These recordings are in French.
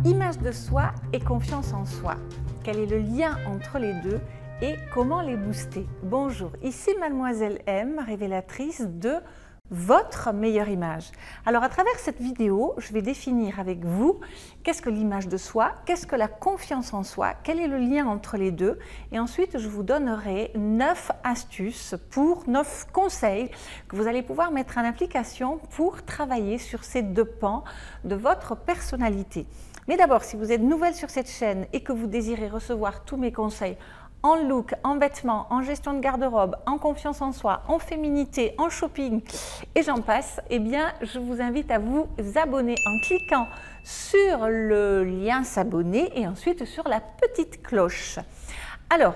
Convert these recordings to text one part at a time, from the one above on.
Image de soi et confiance en soi. Quel est le lien entre les deux et comment les booster? Bonjour, ici Mademoiselle M, révélatrice de votre meilleure image. Alors à travers cette vidéo, je vais définir avec vous qu'est-ce que l'image de soi, qu'est-ce que la confiance en soi, quel est le lien entre les deux, et ensuite je vous donnerai 9 astuces pour 9 conseils que vous allez pouvoir mettre en application pour travailler sur ces deux pans de votre personnalité. Mais d'abord, si vous êtes nouvelle sur cette chaîne et que vous désirez recevoir tous mes conseils en look, en vêtements, en gestion de garde-robe, en confiance en soi, en féminité, en shopping et j'en passe, eh bien, je vous invite à vous abonner en cliquant sur le lien s'abonner et ensuite sur la petite cloche. Alors,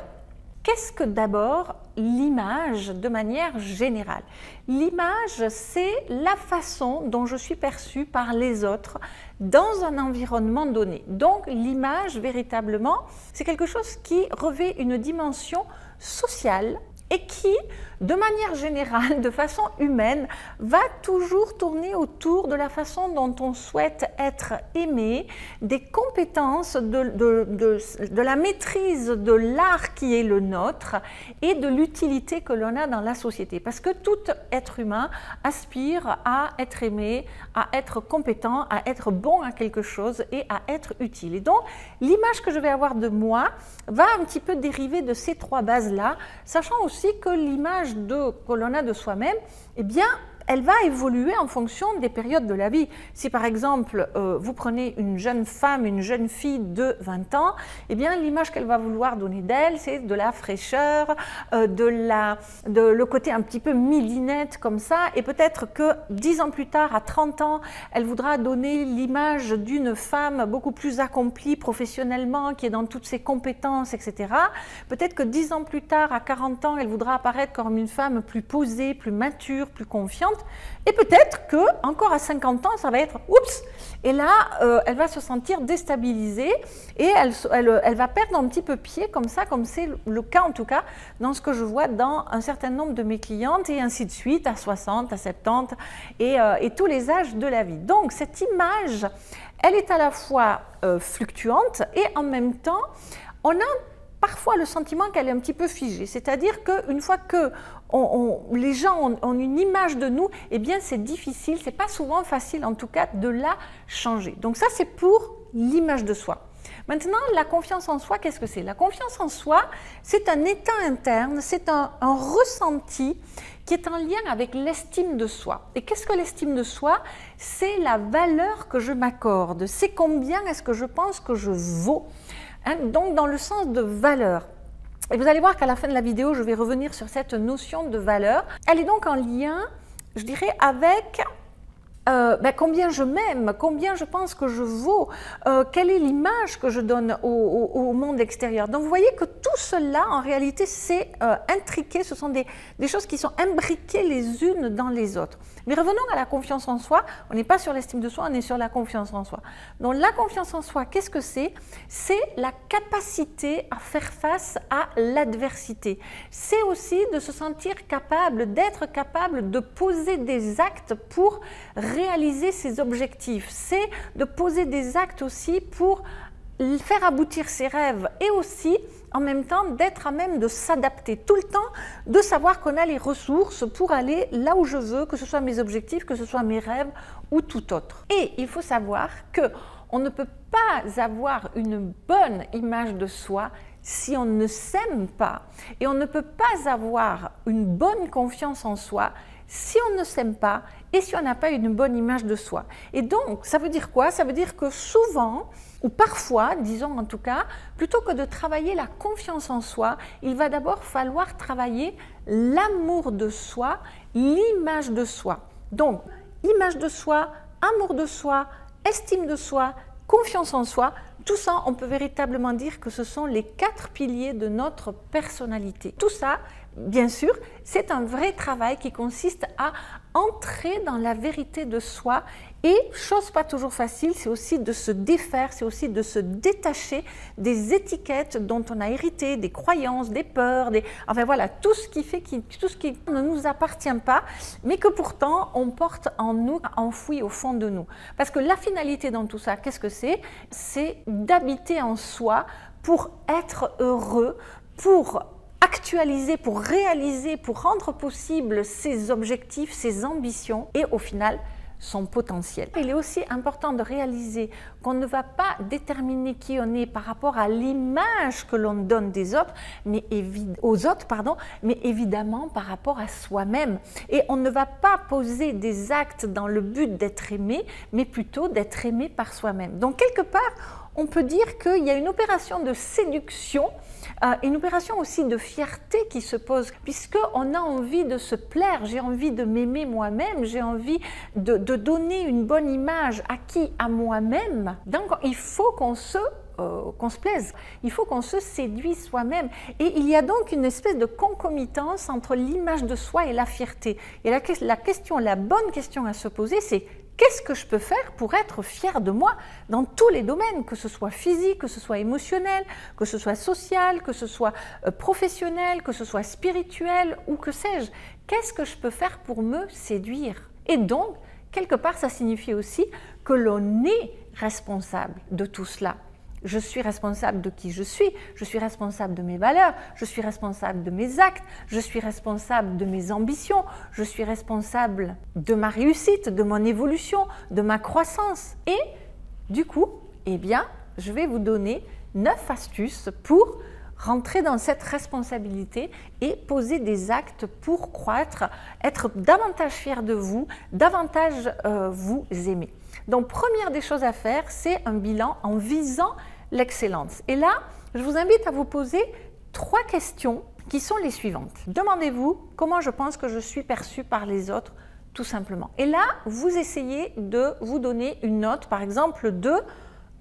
qu'est-ce que d'abord l'image de manière générale? L'image, c'est la façon dont je suis perçue par les autres dans un environnement donné. Donc l'image, véritablement, c'est quelque chose qui revêt une dimension sociale et qui, de manière générale, de façon humaine, va toujours tourner autour de la façon dont on souhaite être aimé, des compétences, de la maîtrise de l'art qui est le nôtre et de l'utilité que l'on a dans la société. Parce que tout être humain aspire à être aimé, à être compétent, à être bon à quelque chose et à être utile. Et donc, l'image que je vais avoir de moi va un petit peu dériver de ces trois bases-là, sachant aussi que l'image que l'on a de soi-même, eh bien, elle va évoluer en fonction des périodes de la vie. Si par exemple, vous prenez une jeune femme, une jeune fille de 20 ans, eh bien l'image qu'elle va vouloir donner d'elle, c'est de la fraîcheur, le côté un petit peu milinette comme ça, et peut-être que 10 ans plus tard, à 30 ans, elle voudra donner l'image d'une femme beaucoup plus accomplie professionnellement, qui est dans toutes ses compétences, etc. Peut-être que 10 ans plus tard, à 40 ans, elle voudra apparaître comme une femme plus posée, plus mature, plus confiante. Et peut-être que encore à 50 ans, ça va être oups. Et là, elle va se sentir déstabilisée et elle va perdre un petit peu pied comme ça, comme c'est le cas en tout cas dans ce que je vois dans un certain nombre de mes clientes et ainsi de suite à 60, à 70 et tous les âges de la vie. Donc cette image, elle est à la fois fluctuante et en même temps, on a parfois le sentiment qu'elle est un petit peu figée, c'est-à-dire qu'une fois que les gens ont une image de nous, eh bien c'est difficile, c'est pas souvent facile en tout cas de la changer. Donc ça c'est pour l'image de soi. Maintenant, la confiance en soi, qu'est-ce que c'est? La confiance en soi, c'est un état interne, c'est un ressenti qui est en lien avec l'estime de soi. Et qu'est-ce que l'estime de soi? C'est la valeur que je m'accorde, c'est combien est-ce que je pense que je vaux. Donc dans le sens de valeur. Et vous allez voir qu'à la fin de la vidéo, je vais revenir sur cette notion de valeur. Elle est donc en lien, je dirais, avec combien je m'aime, combien je pense que je vaux, quelle est l'image que je donne au monde extérieur. Donc vous voyez que tout cela, en réalité, c'est intriqué, ce sont des choses qui sont imbriquées les unes dans les autres. Mais revenons à la confiance en soi, on n'est pas sur l'estime de soi, on est sur la confiance en soi. Donc la confiance en soi, qu'est-ce que c'est? C'est la capacité à faire face à l'adversité. C'est aussi de se sentir capable, d'être capable de poser des actes pour réaliser ses objectifs, c'est de poser des actes aussi pour faire aboutir ses rêves et aussi en même temps d'être à même de s'adapter tout le temps, de savoir qu'on a les ressources pour aller là où je veux, que ce soit mes objectifs, que ce soit mes rêves ou tout autre. Et il faut savoir qu'on ne peut pas avoir une bonne image de soi si on ne s'aime pas et on ne peut pas avoir une bonne confiance en soi si on ne s'aime pas et si on n'a pas une bonne image de soi. Et donc, ça veut dire quoi? Ça veut dire que souvent, ou parfois, disons en tout cas, plutôt que de travailler la confiance en soi, il va d'abord falloir travailler l'amour de soi, l'image de soi. Donc, image de soi, amour de soi, estime de soi, confiance en soi, tout ça, on peut véritablement dire que ce sont les 4 piliers de notre personnalité. Tout ça, bien sûr, c'est un vrai travail qui consiste à entrer dans la vérité de soi. Et, chose pas toujours facile, c'est aussi de se défaire, c'est aussi de se détacher des étiquettes dont on a hérité, des croyances, des peurs, enfin voilà, tout ce qui ne nous appartient pas, mais que pourtant on porte en nous, enfoui au fond de nous. Parce que la finalité dans tout ça, qu'est-ce que c'est? C'est d'habiter en soi pour être heureux, pour actualiser, pour réaliser, pour rendre possible ses objectifs, ses ambitions et au final, son potentiel. Il est aussi important de réaliser qu'on ne va pas déterminer qui on est par rapport à l'image que l'on donne des autres, mais évidemment par rapport à soi-même. Et on ne va pas poser des actes dans le but d'être aimé, mais plutôt d'être aimé par soi-même. Donc quelque part, on peut dire qu'il y a une opération de séduction, une opération aussi de fierté qui se pose, puisqu'on a envie de se plaire, j'ai envie de m'aimer moi-même, j'ai envie de donner une bonne image à qui? À moi-même. Donc il faut qu'on se plaise, il faut qu'on se séduise soi-même. Et il y a donc une espèce de concomitance entre l'image de soi et la fierté. Et la bonne question à se poser, c'est qu'est-ce que je peux faire pour être fière de moi dans tous les domaines, que ce soit physique, que ce soit émotionnel, que ce soit social, que ce soit professionnel, que ce soit spirituel ou que sais-je? Qu'est-ce que je peux faire pour me séduire? Et donc, quelque part, ça signifie aussi que l'on est responsable de tout cela. Je suis responsable de qui je suis responsable de mes valeurs, je suis responsable de mes actes, je suis responsable de mes ambitions, je suis responsable de ma réussite, de mon évolution, de ma croissance. Et du coup, eh bien, je vais vous donner 9 astuces pour rentrer dans cette responsabilité et poser des actes pour croître, être davantage fier de vous, davantage vous aimer. Donc, première des choses à faire, c'est un bilan en visant l'excellence. Et là, je vous invite à vous poser 3 questions qui sont les suivantes. Demandez-vous comment je pense que je suis perçue par les autres, tout simplement. Et là, vous essayez de vous donner une note, par exemple, de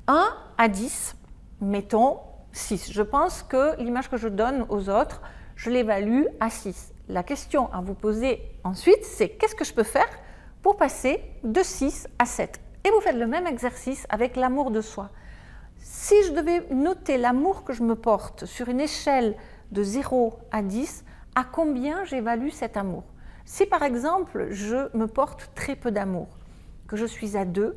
1 à 10, mettons 6. Je pense que l'image que je donne aux autres, je l'évalue à 6. La question à vous poser ensuite, c'est qu'est-ce que je peux faire pour passer de 6 à 7? Et vous faites le même exercice avec l'amour de soi. Si je devais noter l'amour que je me porte sur une échelle de 0 à 10, à combien j'évalue cet amour? Si par exemple, je me porte très peu d'amour, que je suis à 2,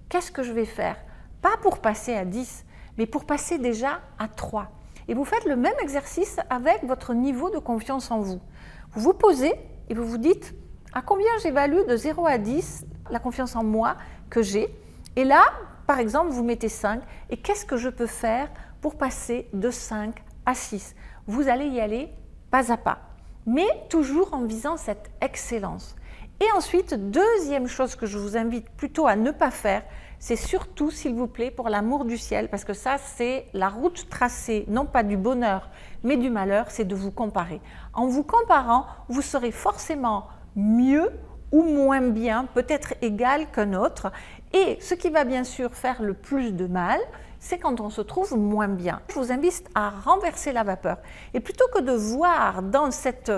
qu'est-ce que je vais faire? Pas pour passer à 10, mais pour passer déjà à 3. Et vous faites le même exercice avec votre niveau de confiance en vous. Vous vous posez et vous vous dites à combien j'évalue de 0 à 10 la confiance en moi que j'ai. Et là, par exemple, vous mettez 5 et qu'est-ce que je peux faire pour passer de 5 à 6? Vous allez y aller pas à pas, mais toujours en visant cette excellence. Et ensuite, deuxième chose que je vous invite plutôt à ne pas faire, c'est surtout, s'il vous plaît, pour l'amour du ciel, parce que ça, c'est la route tracée, non pas du bonheur, mais du malheur, c'est de vous comparer. En vous comparant, vous serez forcément mieux ou moins bien, peut-être égal qu'un autre. Et ce qui va bien sûr faire le plus de mal, c'est quand on se trouve moins bien. Je vous invite à renverser la vapeur. Et plutôt que de voir dans cette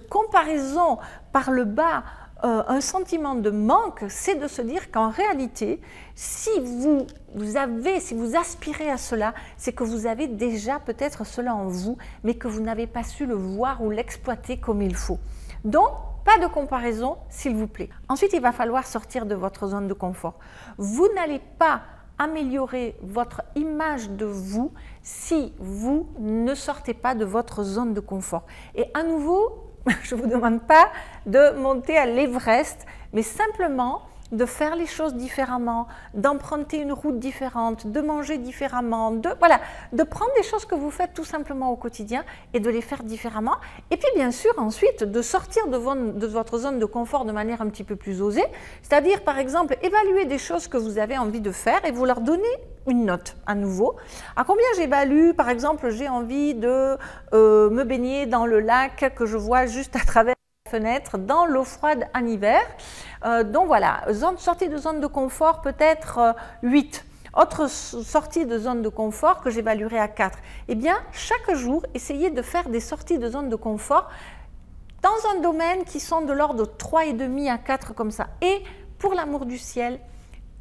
comparaison par le bas un sentiment de manque, c'est de se dire qu'en réalité, si vous aspirez à cela, c'est que vous avez déjà peut-être cela en vous, mais que vous n'avez pas su le voir ou l'exploiter comme il faut. Donc, pas de comparaison, s'il vous plaît. Ensuite, il va falloir sortir de votre zone de confort. Vous n'allez pas améliorer votre image de vous si vous ne sortez pas de votre zone de confort. Et à nouveau, je ne vous demande pas de monter à l'Everest, mais simplement de faire les choses différemment, d'emprunter une route différente, de manger différemment, de prendre des choses que vous faites tout simplement au quotidien et de les faire différemment. Et puis bien sûr ensuite de sortir de votre zone de confort de manière un petit peu plus osée, c'est-à-dire par exemple évaluer des choses que vous avez envie de faire et vous leur donner une note à nouveau. À combien j'évalue, par exemple, j'ai envie de me baigner dans le lac que je vois juste à travers fenêtre dans l'eau froide en hiver. Donc voilà, sortie de zone de confort peut-être 8. Autre sortie de zone de confort que j'évaluerai à 4. Eh bien, chaque jour, essayez de faire des sorties de zone de confort dans un domaine qui sont de l'ordre de 3,5 à 4 comme ça. Et pour l'amour du ciel,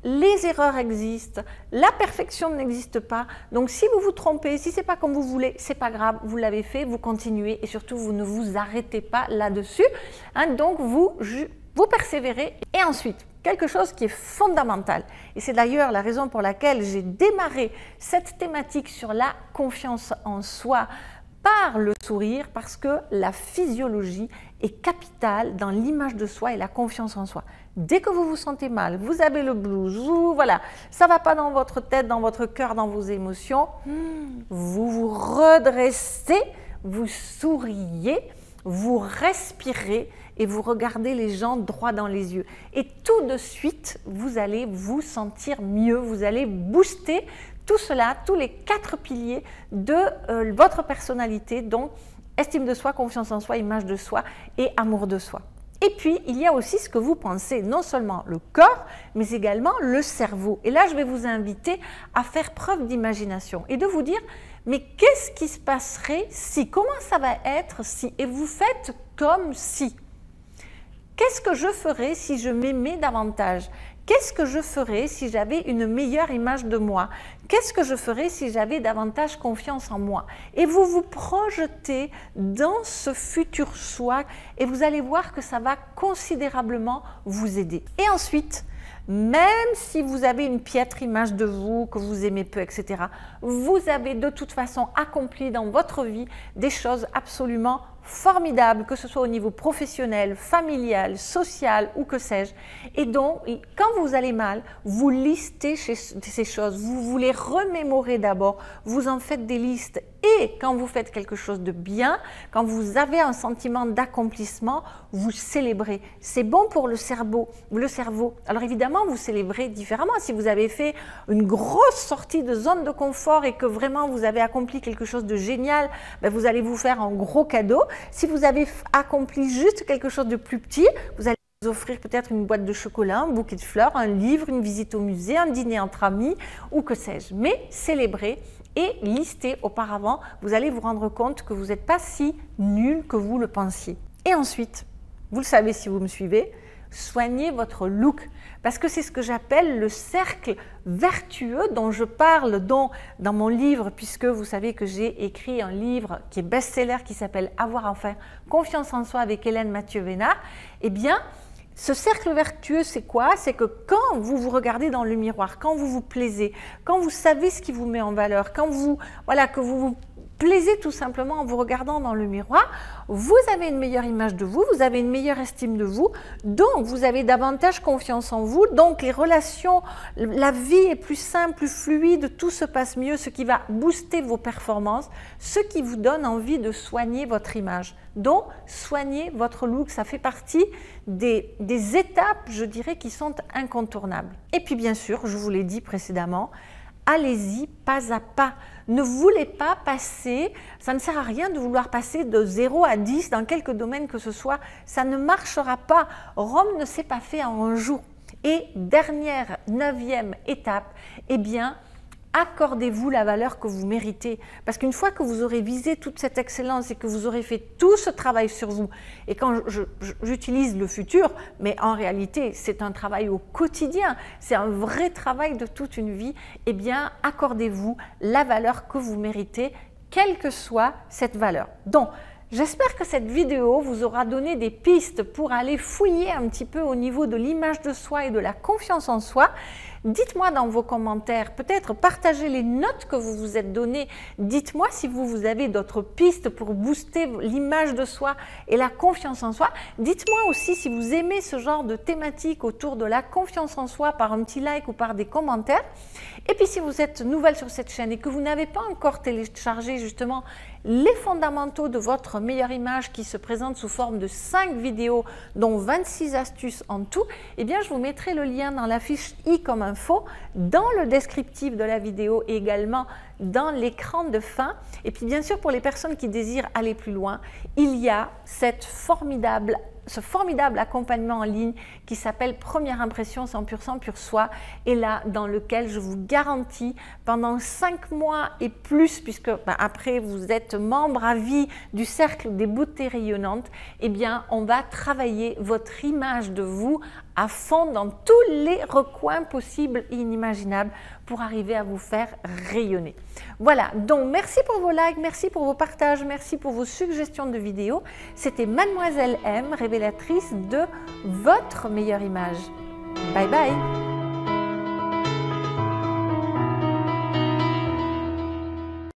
les erreurs existent, la perfection n'existe pas. Donc si vous vous trompez, si ce n'est pas comme vous voulez, ce n'est pas grave, vous l'avez fait, vous continuez et surtout vous ne vous arrêtez pas là-dessus. Hein, donc vous persévérez. Et ensuite, quelque chose qui est fondamental, et c'est d'ailleurs la raison pour laquelle j'ai démarré cette thématique sur la confiance en soi par le sourire, parce que la physiologie est capitale dans l'image de soi et la confiance en soi. Dès que vous vous sentez mal, vous avez le blues, voilà, ça ne va pas dans votre tête, dans votre cœur, dans vos émotions, vous vous redressez, vous souriez, vous respirez et vous regardez les gens droit dans les yeux. Et tout de suite, vous allez vous sentir mieux, vous allez booster tout cela, tous les 4 piliers de votre personnalité, donc estime de soi, confiance en soi, image de soi et amour de soi. Et puis, il y a aussi ce que vous pensez, non seulement le corps, mais également le cerveau. Et là, je vais vous inviter à faire preuve d'imagination et de vous dire, mais qu'est-ce qui se passerait si? Comment ça va être si? Et vous faites comme si. Qu'est-ce que je ferais si je m'aimais davantage? Qu'est-ce que je ferais si j'avais une meilleure image de moi? Qu'est-ce que je ferais si j'avais davantage confiance en moi? Et vous vous projetez dans ce futur soi et vous allez voir que ça va considérablement vous aider. Et ensuite, même si vous avez une piètre image de vous, que vous aimez peu, etc., vous avez de toute façon accompli dans votre vie des choses absolument formidables, que ce soit au niveau professionnel, familial, social ou que sais-je. Et donc, quand vous allez mal, vous listez ces choses, vous les remémorez d'abord, vous en faites des listes. Et quand vous faites quelque chose de bien, quand vous avez un sentiment d'accomplissement, vous célébrez. C'est bon pour le cerveau. Alors évidemment, vous célébrez différemment. Si vous avez fait une grosse sortie de zone de confort et que vraiment vous avez accompli quelque chose de génial, ben vous allez vous faire un gros cadeau. Si vous avez accompli juste quelque chose de plus petit, vous allez vous offrir peut-être une boîte de chocolat, un bouquet de fleurs, un livre, une visite au musée, un dîner entre amis ou que sais-je. Mais célébrez et listez auparavant, vous allez vous rendre compte que vous n'êtes pas si nul que vous le pensiez. Et ensuite, vous le savez si vous me suivez, soignez votre look, parce que c'est ce que j'appelle le cercle vertueux dont je parle dans mon livre, puisque vous savez que j'ai écrit un livre qui est best-seller qui s'appelle « Avoir enfin confiance en soi » avec Hélène Mathieu-Vénard. Eh bien, ce cercle vertueux, c'est quoi? C'est que quand vous vous regardez dans le miroir, quand vous vous plaisez, quand vous savez ce qui vous met en valeur, quand vous, voilà, que vous vous plaisez tout simplement en vous regardant dans le miroir, vous avez une meilleure image de vous, vous avez une meilleure estime de vous, donc vous avez davantage confiance en vous, donc les relations, la vie est plus simple, plus fluide, tout se passe mieux, ce qui va booster vos performances, ce qui vous donne envie de soigner votre image. Donc, soigner votre look, ça fait partie des étapes, je dirais, qui sont incontournables. Et puis bien sûr, je vous l'ai dit précédemment, allez-y pas à pas. Ne voulez pas passer, ça ne sert à rien de vouloir passer de 0 à 10 dans quelque domaine que ce soit, ça ne marchera pas. Rome ne s'est pas fait en un jour. Et dernière, 9e étape, eh bien, accordez-vous la valeur que vous méritez. Parce qu'une fois que vous aurez visé toute cette excellence et que vous aurez fait tout ce travail sur vous, et quand j'utilise le futur, mais en réalité c'est un travail au quotidien, c'est un vrai travail de toute une vie, eh bien accordez-vous la valeur que vous méritez, quelle que soit cette valeur. Donc, j'espère que cette vidéo vous aura donné des pistes pour aller fouiller un petit peu au niveau de l'image de soi et de la confiance en soi. Dites-moi dans vos commentaires, peut-être partagez les notes que vous vous êtes données. Dites-moi si vous avez d'autres pistes pour booster l'image de soi et la confiance en soi. Dites-moi aussi si vous aimez ce genre de thématique autour de la confiance en soi par un petit like ou par des commentaires. Et puis si vous êtes nouvelle sur cette chaîne et que vous n'avez pas encore téléchargé justement les fondamentaux de votre meilleure image qui se présentent sous forme de 5 vidéos dont 26 astuces en tout, eh bien je vous mettrai le lien dans la fiche i comme info, dans le descriptif de la vidéo et également dans l'écran de fin. Et puis bien sûr pour les personnes qui désirent aller plus loin, il y a cette formidable ce formidable accompagnement en ligne qui s'appelle Première Impression 100% Pur Soi, et là dans lequel je vous garantis pendant 5 mois et plus, puisque après vous êtes membre à vie du cercle des beautés rayonnantes, eh bien on va travailler votre image de vous à fond dans tous les recoins possibles et inimaginables pour arriver à vous faire rayonner. Voilà, donc merci pour vos likes, merci pour vos partages, merci pour vos suggestions de vidéos. C'était Mademoiselle M, révélatrice de votre meilleure image. Bye bye.